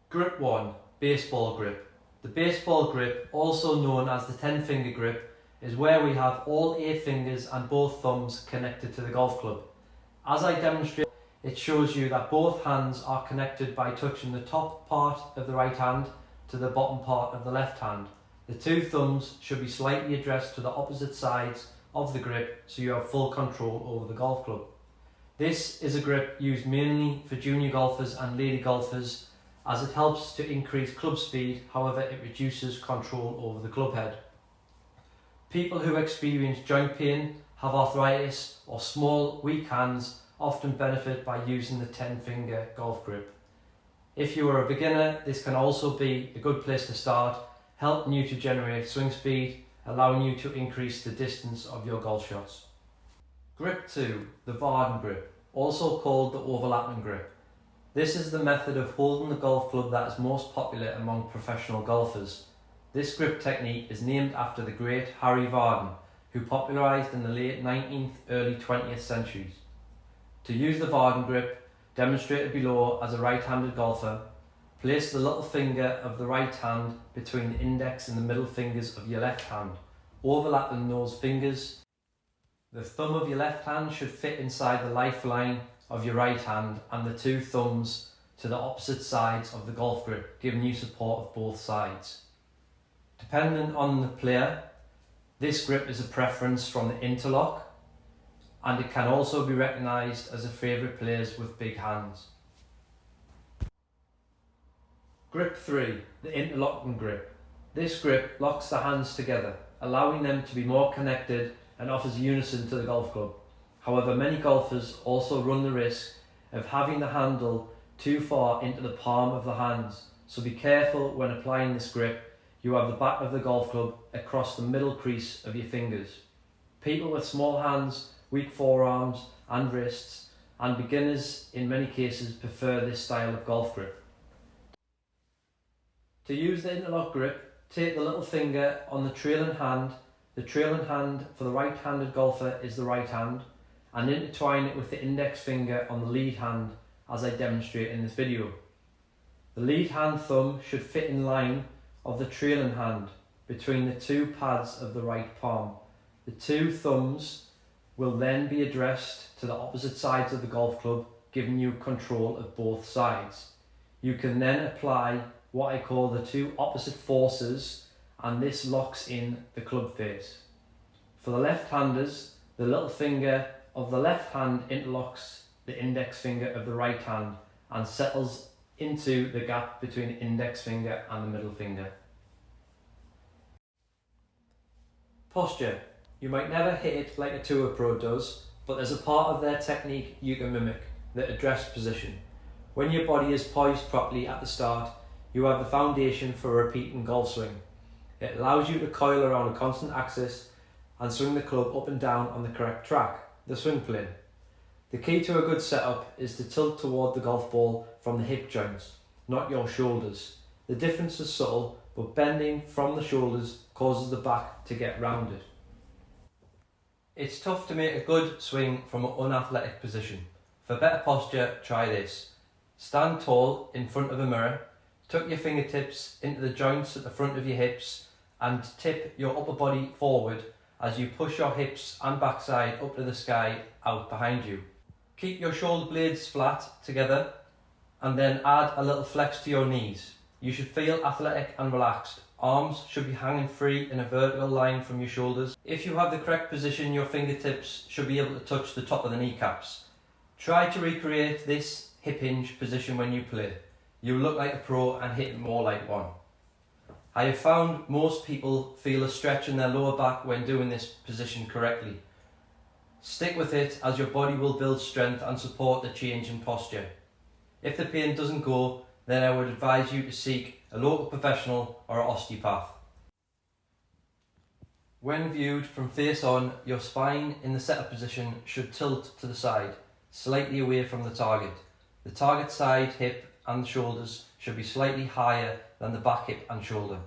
Grip 1. Baseball grip. The baseball grip, also known as the 10-finger grip, is where we have all 8 fingers and both thumbs connected to the golf club. As I demonstrate, it shows you that both hands are connected by touching the top part of the right hand to the bottom part of the left hand. The 2 thumbs should be slightly addressed to the opposite sides of the grip so you have full control over the golf club. This is a grip used mainly for junior golfers and lady golfers, as it helps to increase club speed, however it reduces control over the club head. People who experience joint pain, have arthritis or small weak hands often benefit by using the 10-finger golf grip. If you are a beginner, this can also be a good place to start, helping you to generate swing speed, allowing you to increase the distance of your golf shots. Grip 2, the Varden grip, also called the overlapping grip. This is the method of holding the golf club that is most popular among professional golfers. This grip technique is named after the great Harry Varden, who popularised in the late 19th, early 20th centuries. To use the Varden grip, demonstrated below as a right-handed golfer, place the little finger of the right hand between the index and the middle fingers of your left hand, overlapping those fingers. The thumb of your left hand should fit inside the lifeline of your right hand and the 2 thumbs to the opposite sides of the golf grip, giving you support of both sides. Depending on the player, this grip is a preference from the interlock, and it can also be recognised as a favourite players with big hands. Grip 3, the interlocking grip. This grip locks the hands together, allowing them to be more connected and offers unison to the golf club. However, many golfers also run the risk of having the handle too far into the palm of the hands, so be careful when applying this grip. You have the back of the golf club across the middle crease of your fingers. People with small hands, weak forearms and wrists, and beginners in many cases prefer this style of golf grip. To use the interlock grip, take the little finger on the trailing hand. The trailing hand for the right-handed golfer is the right hand, and intertwine it with the index finger on the lead hand as I demonstrate in this video. The lead hand thumb should fit in line of the trailing hand between the 2 pads of the right palm. The 2 thumbs will then be addressed to the opposite sides of the golf club, giving you control of both sides. You can then apply what I call the 2 opposite forces, and this locks in the club face. For the left-handers, the little finger of the left hand interlocks the index finger of the right hand and settles into the gap between the index finger and the middle finger. Posture. You might never hit it like a tour pro does, but there's a part of their technique you can mimic, the address position. When your body is poised properly at the start, you have the foundation for a repeating golf swing. It allows you to coil around a constant axis and swing the club up and down on the correct track, the swing plane. The key to a good setup is to tilt toward the golf ball from the hip joints, not your shoulders. The difference is subtle, but bending from the shoulders causes the back to get rounded. It's tough to make a good swing from an unathletic position. For better posture, try this. Stand tall in front of a mirror, tuck your fingertips into the joints at the front of your hips and tip your upper body forward as you push your hips and backside up to the sky out behind you. Keep your shoulder blades flat together and then add a little flex to your knees. You should feel athletic and relaxed. Arms should be hanging free in a vertical line from your shoulders. If you have the correct position, your fingertips should be able to touch the top of the kneecaps. Try to recreate this hip hinge position when you play. You'll look like a pro and hit more like one. I have found most people feel a stretch in their lower back when doing this position correctly. Stick with it as your body will build strength and support the change in posture. If the pain doesn't go, then I would advise you to seek a local professional or an osteopath. When viewed from face on, your spine in the setup position should tilt to the side, slightly away from the target. The target side, hip and the shoulders should be slightly higher than the back hip and shoulder.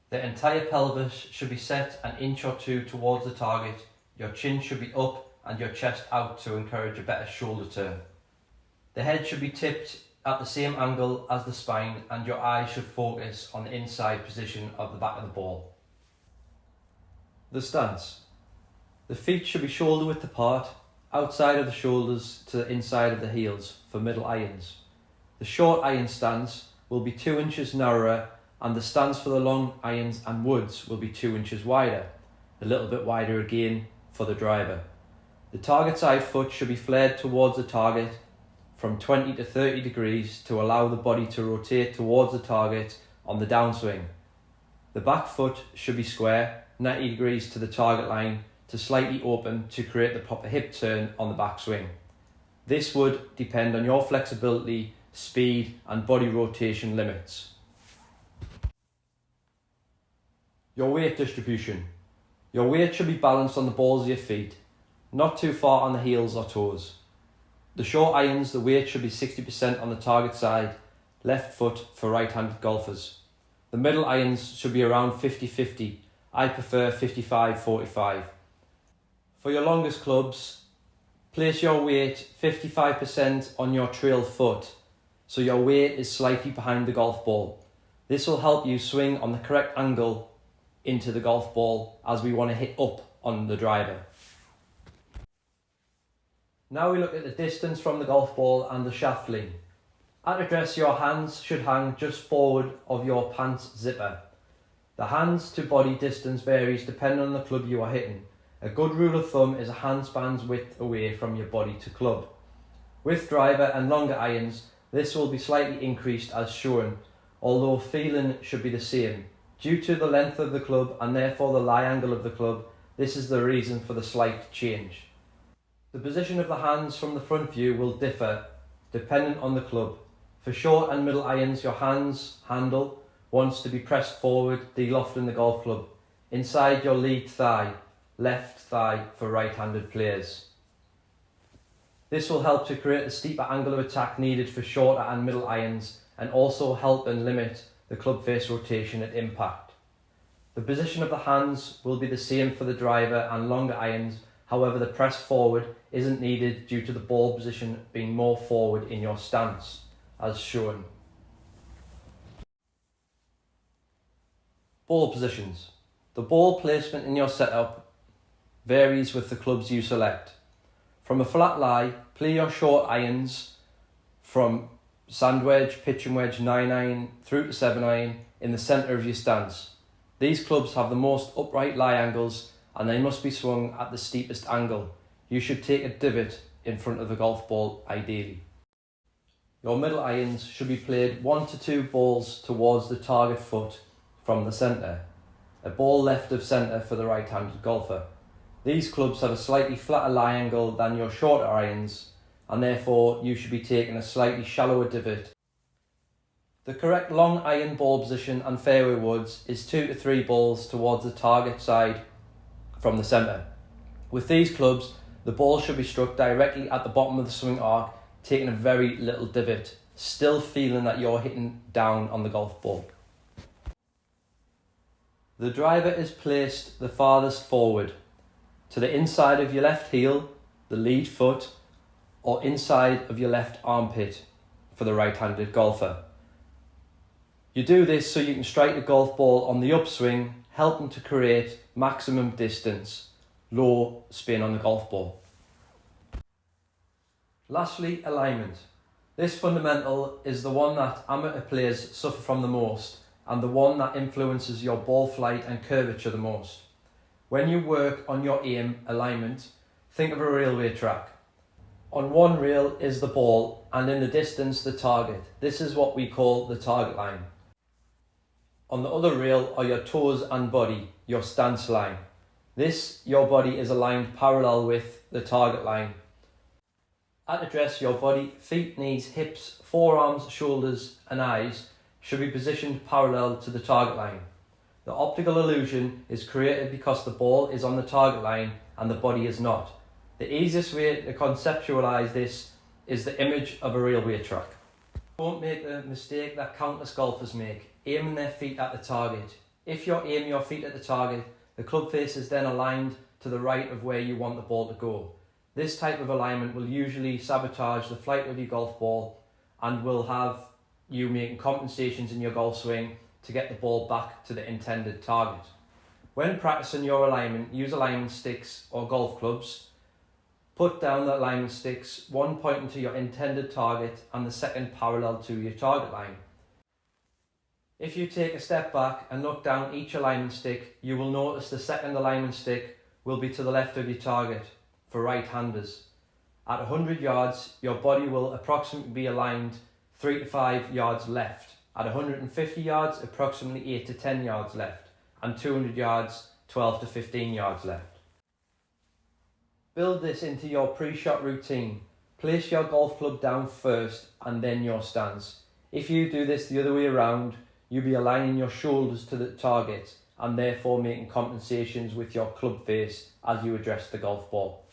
The entire pelvis should be set an inch or 2 towards the target. Your chin should be up and your chest out to encourage a better shoulder turn. The head should be tipped at the same angle as the spine, and your eye should focus on the inside position of the back of the ball. The stance. The feet should be shoulder width apart, outside of the shoulders to the inside of the heels for middle irons. The short iron stance will be 2 inches narrower, and the stance for the long irons and woods will be 2 inches wider, a little bit wider again for the driver. The target side foot should be flared towards the target from 20 to 30 degrees to allow the body to rotate towards the target on the downswing. The back foot should be square, 90 degrees to the target line, to slightly open to create the proper hip turn on the backswing. This would depend on your flexibility, speed and body rotation limits. Your weight distribution. Your weight should be balanced on the balls of your feet, not too far on the heels or toes. The short irons, the weight should be 60% on the target side, left foot for right-handed golfers. The middle irons should be around 50-50. I prefer 55-45. For your longest clubs, place your weight 55% on your trail foot, so your weight is slightly behind the golf ball. This will help you swing on the correct angle into the golf ball as we want to hit up on the driver. Now we look at the distance from the golf ball and the shaft lean. At address, your hands should hang just forward of your pants zipper. The hands to body distance varies depending on the club you are hitting. A good rule of thumb is a handspan's width away from your body to club. With driver and longer irons, this will be slightly increased as shown, although feeling should be the same. Due to the length of the club and therefore the lie angle of the club, this is the reason for the slight change. The position of the hands from the front view will differ dependent on the club. For short and middle irons, your hands handle wants to be pressed forward, de-lofting the golf club, inside your lead thigh, left thigh for right-handed players. This will help to create the steeper angle of attack needed for shorter and middle irons, and also help and limit the club face rotation at impact. The position of the hands will be the same for the driver and longer irons, however the press forward isn't needed due to the ball position being more forward in your stance, as shown. Ball positions. The ball placement in your setup varies with the clubs you select. From a flat lie, play your short irons from sand wedge, pitching wedge, 9-iron through to 7-iron in the centre of your stance. These clubs have the most upright lie angles and they must be swung at the steepest angle. You should take a divot in front of the golf ball ideally. Your middle irons should be played 1 to 2 balls towards the target foot from the centre. A ball left of centre for the right-handed golfer. These clubs have a slightly flatter lie angle than your shorter irons, and therefore you should be taking a slightly shallower divot. The correct long iron ball position and fairway woods is 2 to 3 balls towards the target side from the centre. With these clubs, the ball should be struck directly at the bottom of the swing arc, taking a very little divot, still feeling that you're hitting down on the golf ball. The driver is placed the farthest forward, to the inside of your left heel, the lead foot, or inside of your left armpit for the right-handed golfer. You do this so you can strike the golf ball on the upswing, helping to create maximum distance, low spin on the golf ball. Lastly, alignment. This fundamental is the one that amateur players suffer from the most and the one that influences your ball flight and curvature the most. When you work on your aim alignment, think of a railway track. On one rail is the ball and in the distance the target. This is what we call the target line. On the other rail are your toes and body, your stance line. This, your body is aligned parallel with the target line. At address, your body, feet, knees, hips, forearms, shoulders and eyes should be positioned parallel to the target line. The optical illusion is created because the ball is on the target line and the body is not. The easiest way to conceptualize this is the image of a railway track. Don't make the mistake that countless golfers make, aiming their feet at the target. If you're aiming your feet at the target, the club face is then aligned to the right of where you want the ball to go. This type of alignment will usually sabotage the flight of your golf ball and will have you making compensations in your golf swing to get the ball back to the intended target. When practicing your alignment, use alignment sticks or golf clubs. Put down the alignment sticks, one pointing to your intended target and the second parallel to your target line. If you take a step back and look down each alignment stick, you will notice the second alignment stick will be to the left of your target for right-handers. At 100 yards, your body will approximately be aligned 3 to 5 yards left. At 150 yards, approximately 8 to 10 yards left. And 200 yards, 12 to 15 yards left. Build this into your pre-shot routine. Place your golf club down first and then your stance. If you do this the other way around, you'll be aligning your shoulders to the target and therefore making compensations with your club face as you address the golf ball.